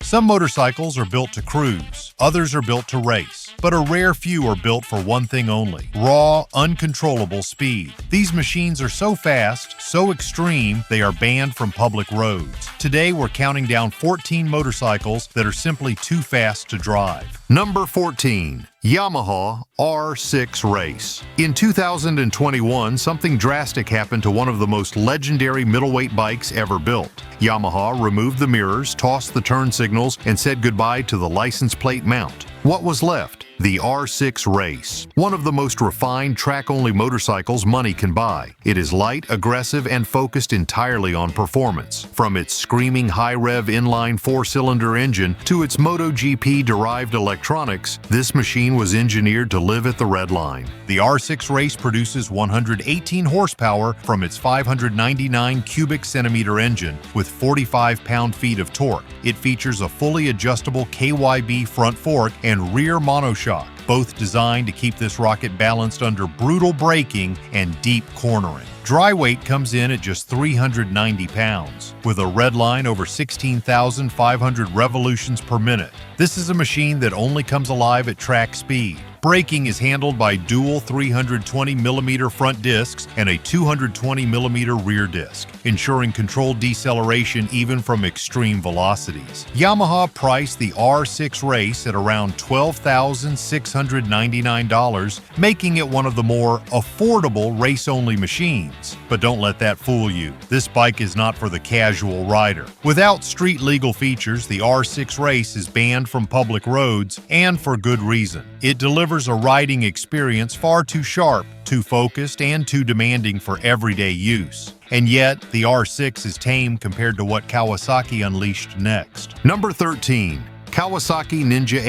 Some motorcycles are built to cruise, others are built to race, but a rare few are built for one thing only: raw, uncontrollable speed. These machines are so fast, so extreme, they are banned from public roads. Today we're counting down 14 motorcycles that are simply too fast to drive. Number 14. Yamaha R6 Race. In 2021, something drastic happened to one of the most legendary middleweight bikes ever built. Yamaha removed the mirrors, tossed the turn signals, and said goodbye to the license plate mount. What was left? The R6 Race, one of the most refined track-only motorcycles money can buy. It is light, aggressive, and focused entirely on performance. From its screaming high-rev inline four-cylinder engine to its MotoGP-derived electronics, this machine was engineered to live at the red line. The R6 Race produces 118 horsepower from its 599 cubic centimeter engine with 45 pound-feet of torque. It features a fully adjustable KYB front fork and rear monoshock, both designed to keep this rocket balanced under brutal braking and deep cornering. Dry weight comes in at just 390 pounds, with a red line over 16,500 revolutions per minute. This is a machine that only comes alive at track speed. Braking is handled by dual 320mm front discs and a 220mm rear disc, ensuring controlled deceleration even from extreme velocities. Yamaha priced the R6 Race at around $12,699, making it one of the more affordable race-only machines. But don't let that fool you. This bike is not for the casual rider. Without street-legal features, the R6 Race is banned from public roads, and for good reason. It delivers a riding experience far too sharp, too focused, and too demanding for everyday use. And yet, the R6 is tame compared to what Kawasaki unleashed next. Number 13. Kawasaki Ninja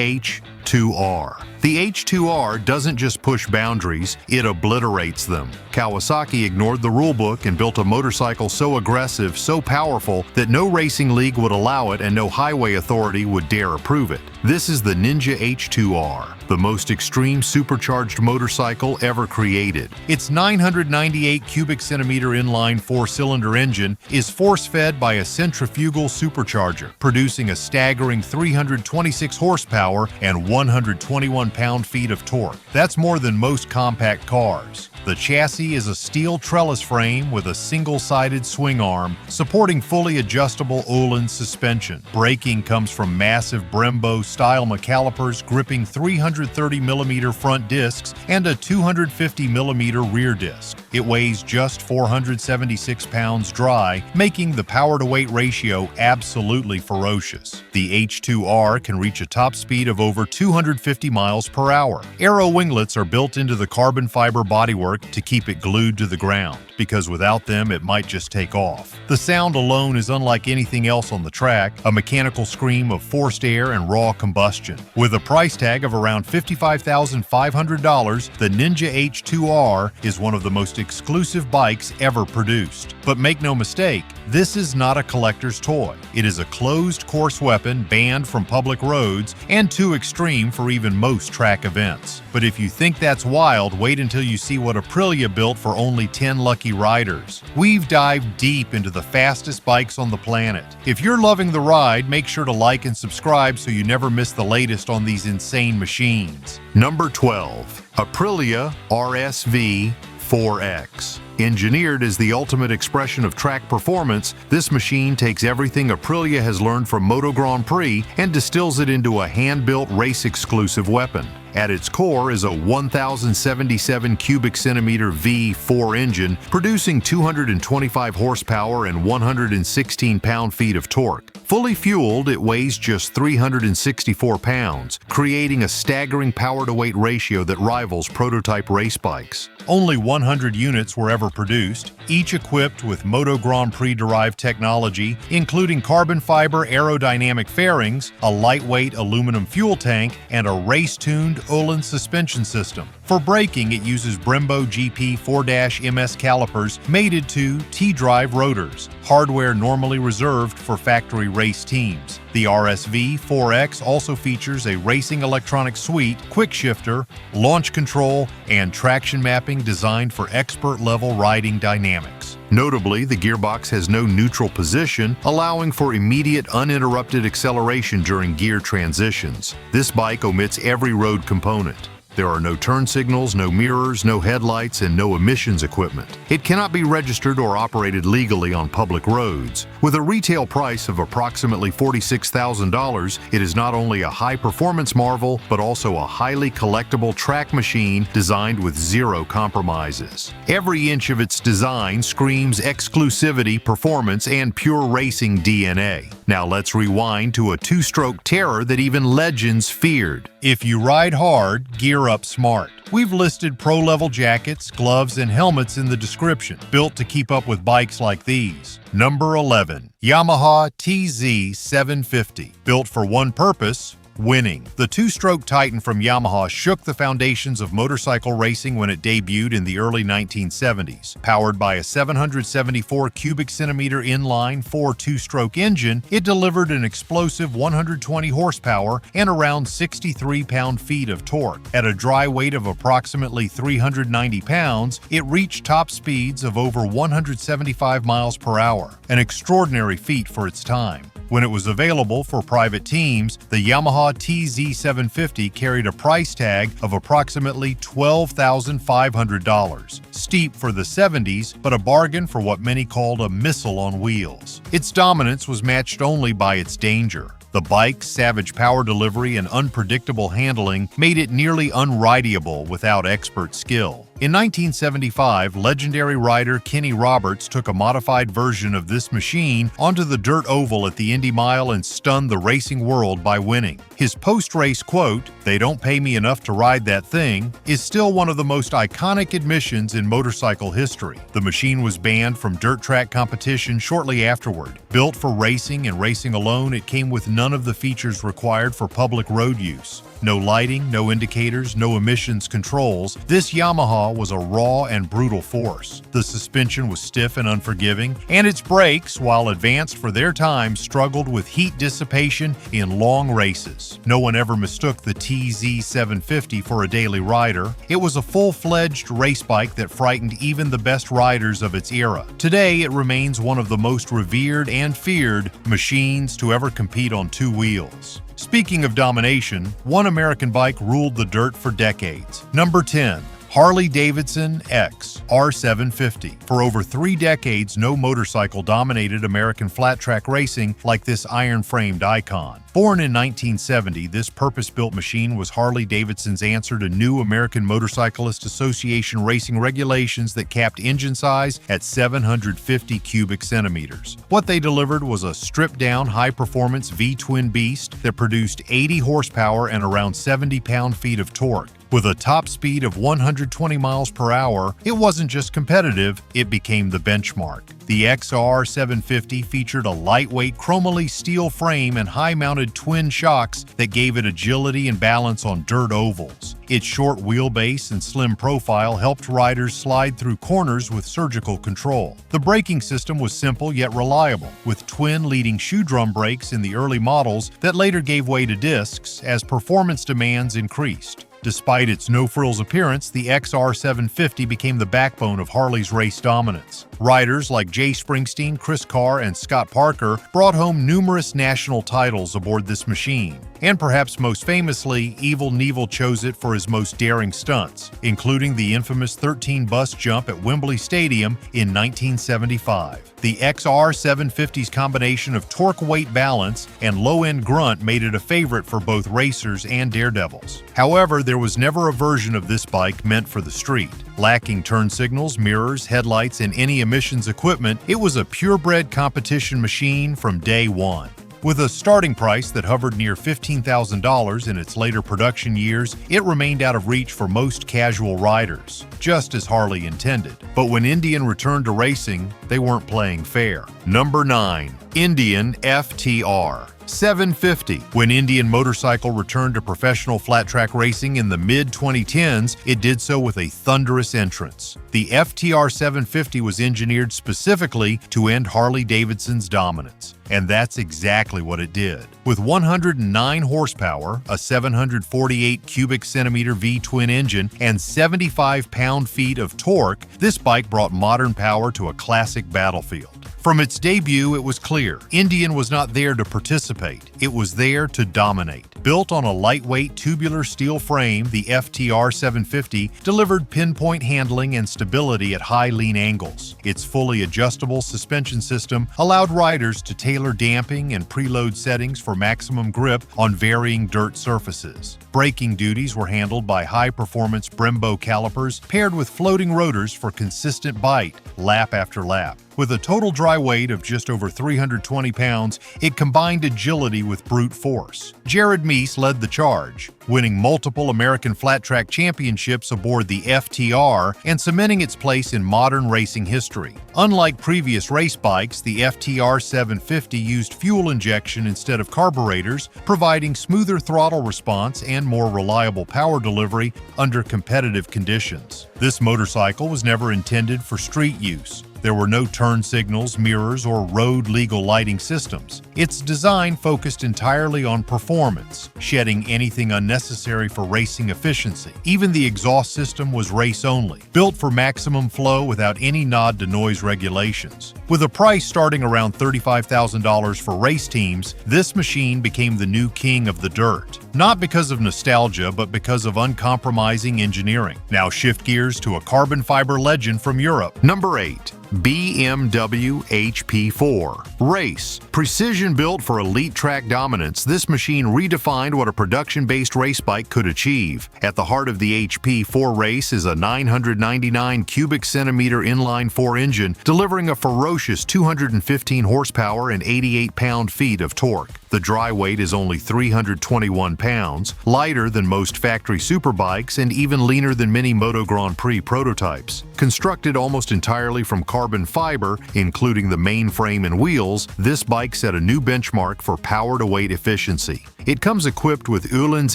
H2R. The H2R doesn't just push boundaries, it obliterates them. Kawasaki ignored the rulebook and built a motorcycle so aggressive, so powerful, that no racing league would allow it and no highway authority would dare approve it. This is the Ninja H2R, the most extreme supercharged motorcycle ever created. Its 998 cubic centimeter inline four-cylinder engine is force-fed by a centrifugal supercharger, producing a staggering 326 horsepower and 121 pound-feet of torque. That's more than most compact cars. The chassis is a steel trellis frame with a single-sided swing arm, supporting fully adjustable Öhlins suspension. Braking comes from massive Brembo-style calipers gripping 330mm front discs and a 250mm rear disc. It weighs just 476 pounds dry, making the power-to-weight ratio absolutely ferocious. The H2R can reach a top speed of over 250 miles per hour. Aero winglets are built into the carbon fiber bodywork to keep it glued to the ground, because without them it might just take off. The sound alone is unlike anything else on the track, a mechanical scream of forced air and raw combustion. With a price tag of around $55,500, the Ninja H2R is one of the most exclusive bikes ever produced. But make no mistake, this is not a collector's toy. It is a closed course weapon banned from public roads and too extreme for even most track events. But if you think that's wild, wait until you see what Aprilia built for only 10 lucky riders. We've dived deep into the fastest bikes on the planet. If you're loving the ride, make sure to like and subscribe so you never miss the latest on these insane machines. Number 12. Arilia RSV4X. Engineered as the ultimate expression of track performance, this machine takes everything Aprilia has learned from Moto Grand Prix and distills it into a hand-built race-exclusive weapon. At its core is a 1,077 cubic centimeter V4 engine, producing 225 horsepower and 116 pound-feet of torque. Fully fueled, it weighs just 364 pounds, creating a staggering power-to-weight ratio that rivals prototype race bikes. Only 100 units were ever produced, each equipped with Moto Grand Prix-derived technology, including carbon fiber aerodynamic fairings, a lightweight aluminum fuel tank, and a race-tuned Öhlins suspension system. For braking, it uses Brembo GP4-MS calipers mated to T-drive rotors, hardware normally reserved for factory race teams. The The RSV4X also features a racing electronic suite, quick shifter, launch control, and traction mapping designed for expert-level riding dynamics. Notably, the gearbox has no neutral position, allowing for immediate uninterrupted acceleration during gear transitions. This bike omits every road component. There are no turn signals, no mirrors, no headlights, and no emissions equipment. It cannot be registered or operated legally on public roads. With a retail price of approximately $46,000, it is not only a high-performance marvel, but also a highly collectible track machine designed with zero compromises. Every inch of its design screams exclusivity, performance, and pure racing DNA. Now let's rewind to a two-stroke terror that even legends feared. If you ride hard, gear up smart. We've listed pro-level jackets, gloves, and helmets in the description, built to keep up with bikes like these. Number 11. Yamaha TZ750. Built for one purpose: winning. The two-stroke Titan from Yamaha shook the foundations of motorcycle racing when it debuted in the early 1970s. Powered by a 774 cubic centimeter inline 4 two-stroke engine, it delivered an explosive 120 horsepower and around 63 pound-feet of torque. At a dry weight of approximately 390 pounds, it reached top speeds of over 175 miles per hour, an extraordinary feat for its time. When it was available for private teams, the Yamaha TZ750 carried a price tag of approximately $12,500. Steep for the 70s, but a bargain for what many called a missile on wheels. Its dominance was matched only by its danger. The bike's savage power delivery and unpredictable handling made it nearly unrideable without expert skill. In 1975, legendary rider Kenny Roberts took a modified version of this machine onto the dirt oval at the Indy Mile and stunned the racing world by winning. His post-race quote, "They don't pay me enough to ride that thing," is still one of the most iconic admissions in motorcycle history. The machine was banned from dirt track competition shortly afterward. Built for racing and racing alone, it came with none of the features required for public road use. No lighting, no indicators, no emissions controls. This Yamaha was a raw and brutal force. The suspension was stiff and unforgiving, and its brakes, while advanced for their time, struggled with heat dissipation in long races. No one ever mistook the TZ750 for a daily rider. It was a full-fledged race bike that frightened even the best riders of its era. Today, it remains one of the most revered and feared machines to ever compete on two wheels. Speaking of domination, one American bike ruled the dirt for decades. Number 10. Harley-Davidson X R750. For over 3 decades, no motorcycle dominated American flat-track racing like this iron-framed icon. Born in 1970, this purpose-built machine was Harley-Davidson's answer to new American Motorcyclist Association racing regulations that capped engine size at 750 cubic centimeters. What they delivered was a stripped-down, high-performance V-twin beast that produced 80 horsepower and around 70 pound-feet of torque. With a top speed of 120 miles per hour, it wasn't just competitive, it became the benchmark. The XR750 featured a lightweight chromoly steel frame and high-mounted twin shocks that gave it agility and balance on dirt ovals. Its short wheelbase and slim profile helped riders slide through corners with surgical control. The braking system was simple yet reliable, with twin leading shoe drum brakes in the early models that later gave way to discs as performance demands increased. Despite its no-frills appearance, the XR750 became the backbone of Harley's race dominance. Riders like Jay Springsteen, Chris Carr, and Scott Parker brought home numerous national titles aboard this machine. And perhaps most famously, Evel Knievel chose it for his most daring stunts, including the infamous 13-bus jump at Wembley Stadium in 1975. The XR750's combination of torque-weight balance and low-end grunt made it a favorite for both racers and daredevils. However, there was never a version of this bike meant for the street. Lacking turn signals, mirrors, headlights, and any emissions equipment, it was a purebred competition machine from day one. With a starting price that hovered near $15,000 in its later production years, it remained out of reach for most casual riders, just as Harley intended. But when Indian returned to racing, they weren't playing fair. Number 9. Indian FTR 750. When Indian Motorcycle returned to professional flat-track racing in the mid-2010s, it did so with a thunderous entrance. The FTR 750 was engineered specifically to end Harley-Davidson's dominance. And that's exactly what it did. With 109 horsepower, a 748 cubic centimeter V-twin engine, and 75 pound-feet of torque, this bike brought modern power to a classic battlefield. From its debut, it was clear Indian was not there to participate, it was there to dominate. Built on a lightweight tubular steel frame, the FTR 750 delivered pinpoint handling and stability at high lean angles. Its fully adjustable suspension system allowed riders to tailor damping and preload settings for maximum grip on varying dirt surfaces. Braking duties were handled by high-performance Brembo calipers paired with floating rotors for consistent bite, lap after lap. With a total dry weight of just over 320 pounds, it combined agility with brute force. Jared Meese led the charge, winning multiple American flat track championships aboard the FTR and cementing its place in modern racing history. Unlike previous race bikes, the FTR 750 used fuel injection instead of carburetors, providing smoother throttle response and more reliable power delivery under competitive conditions. This motorcycle was never intended for street use. There were no turn signals, mirrors, or road-legal lighting systems. Its design focused entirely on performance, shedding anything unnecessary for racing efficiency. Even the exhaust system was race-only, built for maximum flow without any nod to noise regulations. With a price starting around $35,000 for race teams, this machine became the new king of the dirt. Not because of nostalgia, but because of uncompromising engineering. Now shift gears to a carbon fiber legend from Europe. Number 8. BMW HP4 Race. Precision built for elite track dominance, this machine redefined what a production-based race bike could achieve. At the heart of the HP4 Race is a 999 cubic centimeter inline-4 engine, delivering a ferocious 215 horsepower and 88 pound-feet of torque. The dry weight is only 321 pounds, lighter than most factory superbikes and even leaner than many Moto Grand Prix prototypes. Constructed almost entirely from carbon fiber, including the main frame and wheels, this bike set a new benchmark for power-to-weight efficiency. It comes equipped with Öhlins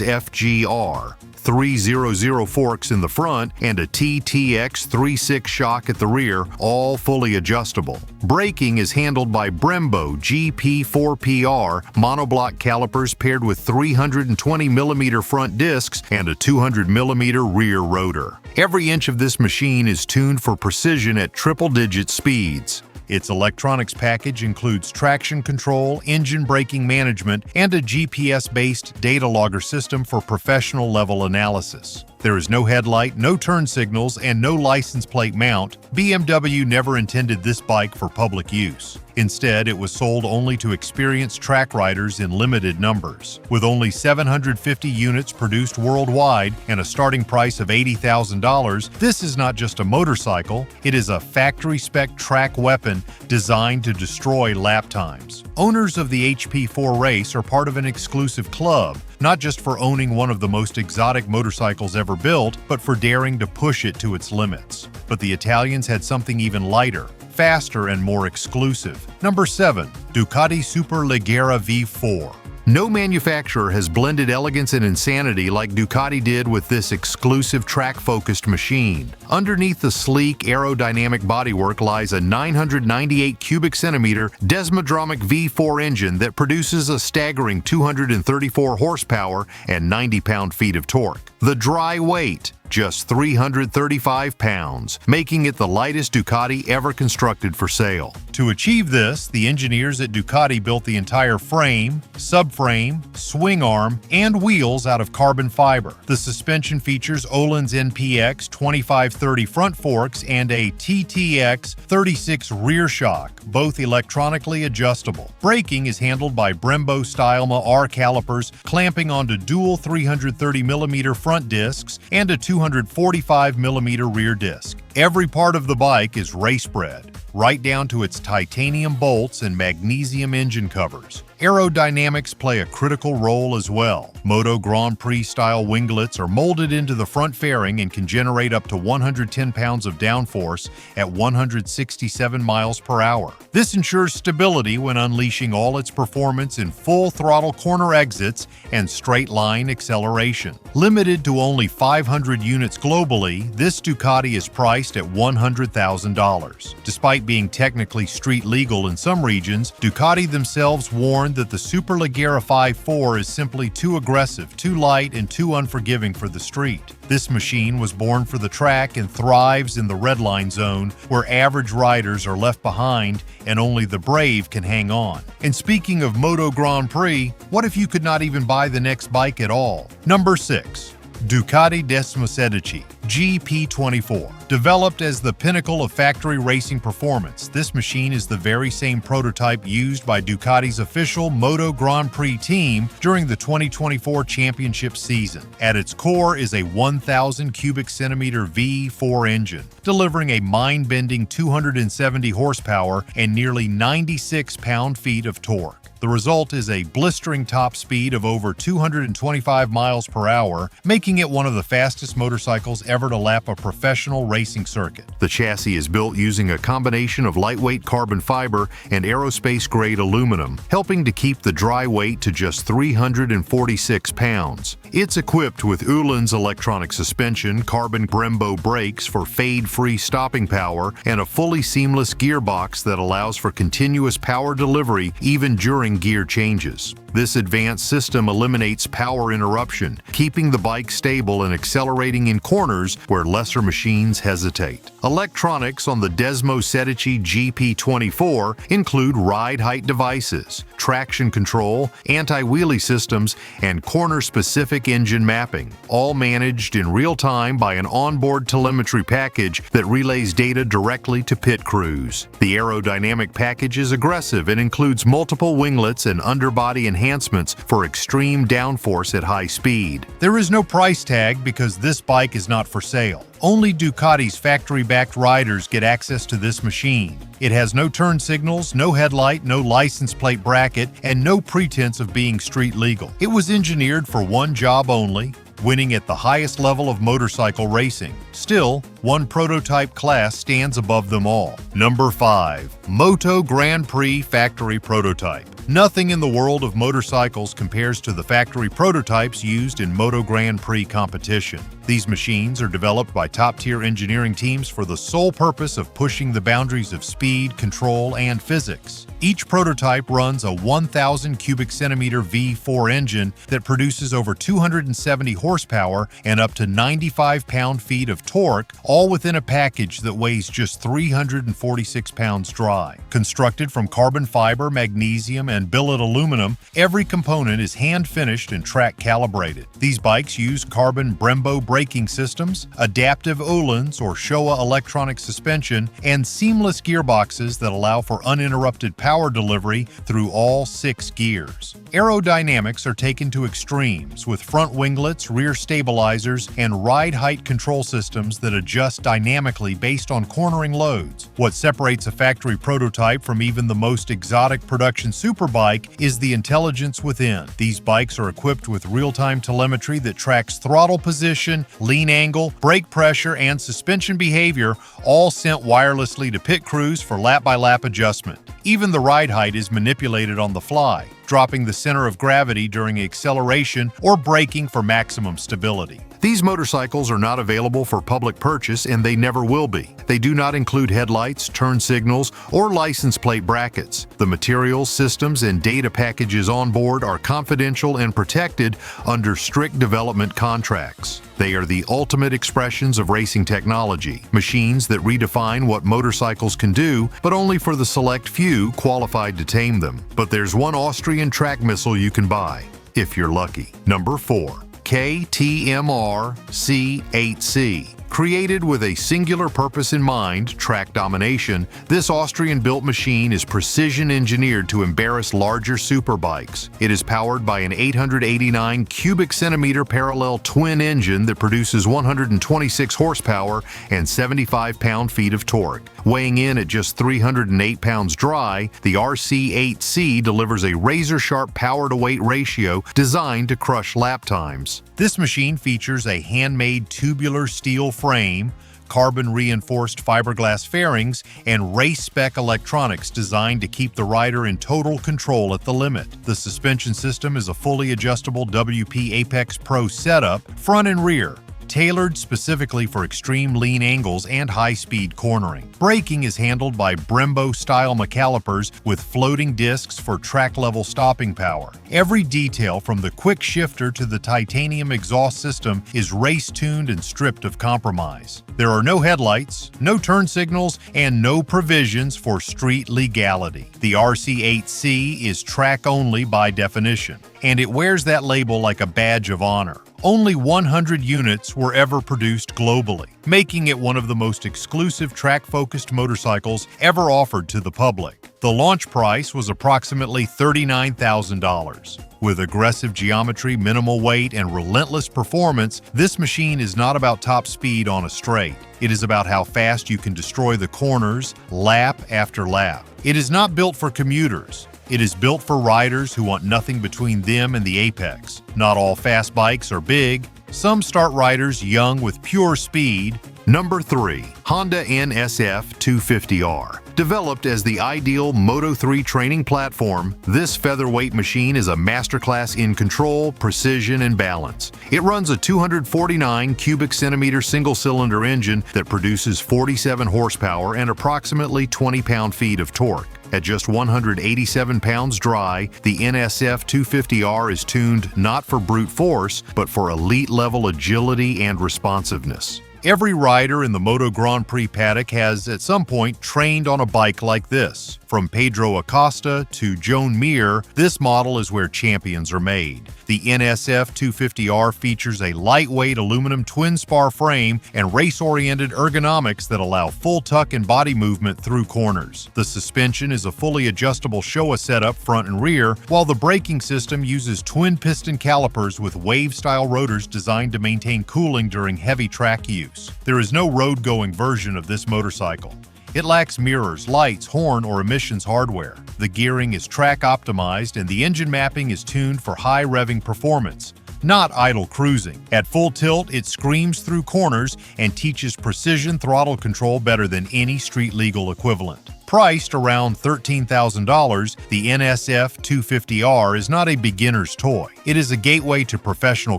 FGR, 300 forks in the front, and a TTX 3.6 shock at the rear, all fully adjustable. Braking is handled by Brembo GP4PR monoblock calipers paired with 320mm front discs and a 200mm rear rotor. Every inch of this machine is tuned for precision at triple-digit speeds. Its electronics package includes traction control, engine braking management, and a GPS-based data logger system for professional-level analysis. There is no headlight, no turn signals, and no license plate mount. BMW never intended this bike for public use. Instead, it was sold only to experienced track riders in limited numbers. With only 750 units produced worldwide and a starting price of $80,000, this is not just a motorcycle, it is a factory-spec track weapon designed to destroy lap times. Owners of the HP4 Race are part of an exclusive club, not just for owning one of the most exotic motorcycles ever built, but for daring to push it to its limits. But the Italians had something even lighter, faster, and more exclusive. Number 7. Ducati Superlegera V4. No manufacturer has blended elegance and insanity like Ducati did with this exclusive track-focused machine. Underneath the sleek, aerodynamic bodywork lies a 998 cubic centimeter Desmosedici V4 engine that produces a staggering 234 horsepower and 90 pound-feet of torque. The dry weight, just 335 pounds, making it the lightest Ducati ever constructed for sale. To achieve this, the engineers at Ducati built the entire frame, subframe, swing arm, and wheels out of carbon fiber. The suspension features Öhlins NPX 2530 front forks and a TTX 36 rear shock, both electronically adjustable. Braking is handled by Brembo-style R calipers clamping onto dual 330mm front discs and a 245mm rear disc. Every part of the bike is race-bred, right down to its titanium bolts and magnesium engine covers. Aerodynamics play a critical role as well. Moto Grand Prix-style winglets are molded into the front fairing and can generate up to 110 pounds of downforce at 167 miles per hour. This ensures stability when unleashing all its performance in full throttle corner exits and straight-line acceleration. Limited to only 500 units globally, this Ducati is priced at $100,000. Despite being technically street legal in some regions, Ducati themselves warned that the Superlegera V4 is simply too aggressive, too light, and too unforgiving for the street. This machine was born for the track and thrives in the redline zone, where average riders are left behind and only the brave can hang on. And speaking of Moto Grand Prix, what if you could not even buy the next bike at all? Number 6. Ducati Desmosedici GP24. Developed as the pinnacle of factory racing performance, this machine is the very same prototype used by Ducati's official Moto Grand Prix team during the 2024 championship season. At its core is a 1,000 cubic centimeter V4 engine, delivering a mind-bending 270 horsepower and nearly 96 pound-feet of torque. The result is a blistering top speed of over 225 miles per hour, making it one of the fastest motorcycles ever to lap a professional racing circuit. The chassis is built using a combination of lightweight carbon fiber and aerospace-grade aluminum, helping to keep the dry weight to just 346 pounds. It's equipped with Uhland's electronic suspension, carbon Brembo brakes for fade-free stopping power, and a fully seamless gearbox that allows for continuous power delivery even during gear changes. This advanced system eliminates power interruption, keeping the bike stable and accelerating in corners where lesser machines hesitate. Electronics on the Desmosedici GP24 include ride height devices, traction control, anti-wheelie systems, and corner-specific engine mapping, all managed in real time by an onboard telemetry package that relays data directly to pit crews. The aerodynamic package is aggressive and includes multiple winglets and underbody enhancements for extreme downforce at high speed. There is no price tag because this bike is not for sale. Only Ducati's factory-backed riders get access to this machine. It has no turn signals, no headlight, no license plate bracket, and no pretense of being street legal. It was engineered for one job only, winning at the highest level of motorcycle racing. Still, one prototype class stands above them all. Number 5. Moto Grand Prix Factory Prototype. Nothing in the world of motorcycles compares to the factory prototypes used in Moto Grand Prix competition. These machines are developed by top-tier engineering teams for the sole purpose of pushing the boundaries of speed, control, and physics. Each prototype runs a 1,000 cubic centimeter V4 engine that produces over 270 horsepower and up to 95 pound-feet of torque, all within a package that weighs just 346 pounds dry. Constructed from carbon fiber, magnesium, and billet aluminum, every component is hand-finished and track-calibrated. These bikes use carbon Brembo braking systems, adaptive Uhland's or Showa electronic suspension, and seamless gearboxes that allow for uninterrupted power delivery through all 6 gears. Aerodynamics are taken to extremes with front winglets, rear stabilizers, and ride height control systems that adjust dynamically based on cornering loads. What separates a factory prototype from even the most exotic production superbike is the intelligence within. These bikes are equipped with real-time telemetry that tracks throttle position, lean angle, brake pressure, and suspension behavior, all sent wirelessly to pit crews for lap-by-lap adjustment. Even the ride height is manipulated on the fly, dropping the center of gravity during acceleration or braking for maximum stability. These motorcycles are not available for public purchase and they never will be. They do not include headlights, turn signals, or license plate brackets. The materials, systems, and data packages on board are confidential and protected under strict development contracts. They are the ultimate expressions of racing technology, machines that redefine what motorcycles can do, but only for the select few qualified to tame them. But there's one Austrian track missile you can buy, if you're lucky. Number 4. KTMR C8C. Created with a singular purpose in mind, track domination, this Austrian-built machine is precision-engineered to embarrass larger superbikes. It is powered by an 889 cubic centimeter parallel twin engine that produces 126 horsepower and 75 pound-feet of torque. Weighing in at just 308 pounds dry, the RC8C delivers a razor-sharp power-to-weight ratio designed to crush lap times. This machine features a handmade tubular steel frame, carbon-reinforced fiberglass fairings, and race-spec electronics designed to keep the rider in total control at the limit. The suspension system is a fully adjustable WP Apex Pro setup, front and rear, tailored specifically for extreme lean angles and high-speed cornering. Braking is handled by Brembo-style McCalipers with floating discs for track-level stopping power. Every detail from the quick shifter to the titanium exhaust system is race-tuned and stripped of compromise. There are no headlights, no turn signals, and no provisions for street legality. The RC8C is track-only by definition, and it wears that label like a badge of honor. Only 100 units were ever produced globally, making it one of the most exclusive track-focused motorcycles ever offered to the public. The launch price was approximately $39,000. With aggressive geometry, minimal weight, and relentless performance, this machine is not about top speed on a straight. It is about how fast you can destroy the corners, lap after lap. It is not built for commuters. It is built for riders who want nothing between them and the apex. Not all fast bikes are big. Some start riders young with pure speed. Number 3. Honda NSF250R. Developed as the ideal Moto 3 training platform, this featherweight machine is a masterclass in control, precision, and balance. It runs a 249 cubic centimeter single-cylinder engine that produces 47 horsepower and approximately 20 pound-feet of torque. At just 187 pounds dry, the NSF250R is tuned not for brute force, but for elite-level agility and responsiveness. Every rider in the Moto Grand Prix paddock has, at some point, trained on a bike like this. From Pedro Acosta to Joan Mir, this model is where champions are made. The NSF250R features a lightweight aluminum twin-spar frame and race-oriented ergonomics that allow full tuck and body movement through corners. The suspension is a fully adjustable Showa setup front and rear, while the braking system uses twin-piston calipers with wave-style rotors designed to maintain cooling during heavy track use. There is no road-going version of this motorcycle. It lacks mirrors, lights, horn, or emissions hardware. The gearing is track-optimized and the engine mapping is tuned for high revving performance, not idle cruising. At full tilt, it screams through corners and teaches precision throttle control better than any street-legal equivalent. Priced around $13,000, the NSF250R is not a beginner's toy. It is a gateway to professional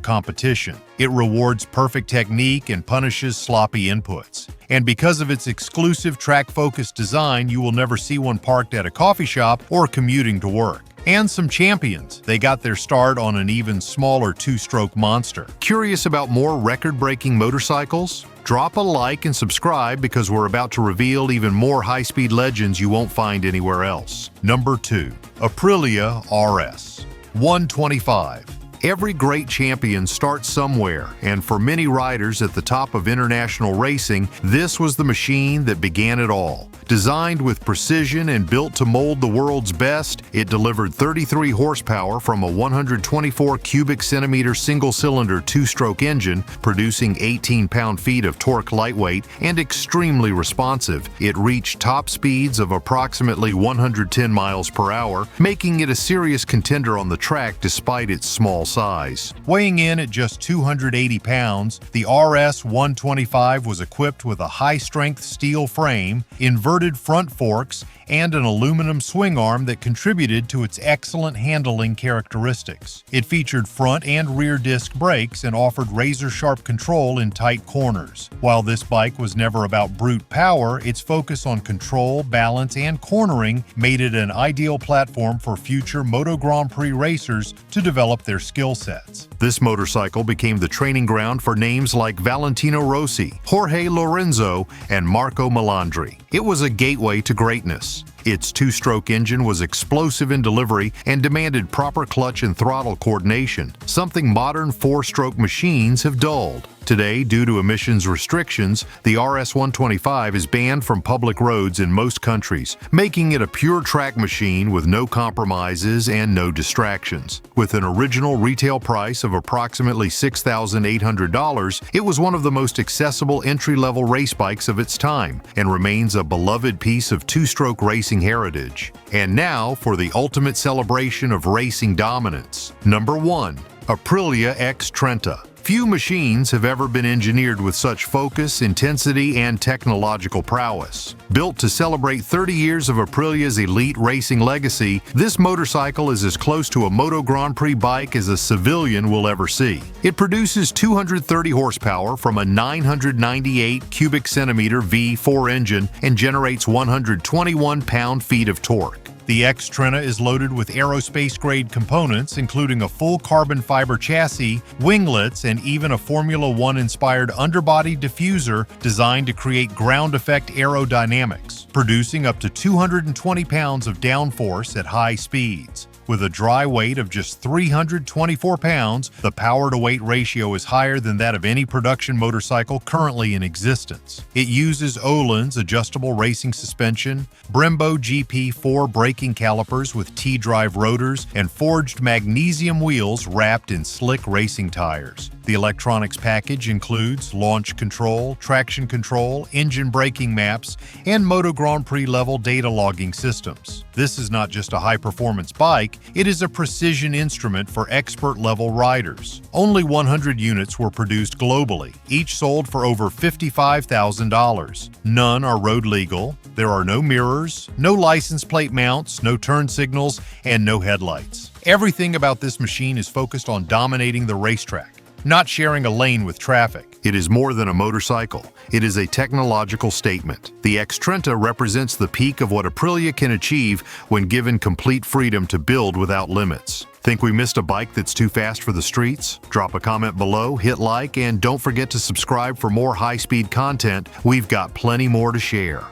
competition. It rewards perfect technique and punishes sloppy inputs. And because of its exclusive track-focused design, you will never see one parked at a coffee shop or commuting to work. And some champions. They got their start on an even smaller two-stroke monster. Curious about more record-breaking motorcycles? Drop a like and subscribe because we're about to reveal even more high-speed legends you won't find anywhere else. Number 2. Aprilia RS125. Every great champion starts somewhere, and for many riders at the top of international racing, this was the machine that began it all. Designed with precision and built to mold the world's best, it delivered 33 horsepower from a 124 cubic centimeter single-cylinder two-stroke engine, producing 18 pound-feet of torque lightweight and extremely responsive. It reached top speeds of approximately 110 miles per hour, making it a serious contender on the track despite its small size. Weighing in at just 280 pounds, the RS125 was equipped with a high-strength steel frame, inverted front forks, and an aluminum swing arm that contributed to its excellent handling characteristics. It featured front and rear disc brakes and offered razor-sharp control in tight corners. While this bike was never about brute power, its focus on control, balance, and cornering made it an ideal platform for future Moto Grand Prix racers to develop their skill sets. This motorcycle became the training ground for names like Valentino Rossi, Jorge Lorenzo, and Marco Melandri. It was a gateway to greatness. Its two-stroke engine was explosive in delivery and demanded proper clutch and throttle coordination, something modern four-stroke machines have dulled. Today, due to emissions restrictions, the RS125 is banned from public roads in most countries, making it a pure track machine with no compromises and no distractions. With an original retail price of approximately $6,800, it was one of the most accessible entry-level race bikes of its time and remains a beloved piece of two-stroke racing heritage. And now for the ultimate celebration of racing dominance. Number 1. Arilia X Trena. Few machines have ever been engineered with such focus, intensity, and technological prowess. Built to celebrate 30 years of Aprilia's elite racing legacy, this motorcycle is as close to a Moto Grand Prix bike as a civilian will ever see. It produces 230 horsepower from a 998 cubic centimeter V4 engine and generates 121 pound-feet of torque. The X Trena is loaded with aerospace-grade components, including a full carbon fiber chassis, winglets, and even a Formula One-inspired underbody diffuser designed to create ground effect aerodynamics, producing up to 220 pounds of downforce at high speeds. With a dry weight of just 324 pounds, the power-to-weight ratio is higher than that of any production motorcycle currently in existence. It uses Öhlins adjustable racing suspension, Brembo GP4 braking calipers with T-drive rotors, and forged magnesium wheels wrapped in slick racing tires. The electronics package includes launch control, traction control, engine braking maps, and Moto Grand Prix level data logging systems. This is not just a high-performance bike, it is a precision instrument for expert-level riders. Only 100 units were produced globally, each sold for over $55,000. None are road legal, there are no mirrors, no license plate mounts, no turn signals, and no headlights. Everything about this machine is focused on dominating the racetrack, not sharing a lane with traffic. It is more than a motorcycle. It is a technological statement. The X Trena represents the peak of what Aprilia can achieve when given complete freedom to build without limits. Think we missed a bike that's too fast for the streets? Drop a comment below, hit like, and don't forget to subscribe for more high-speed content. We've got plenty more to share.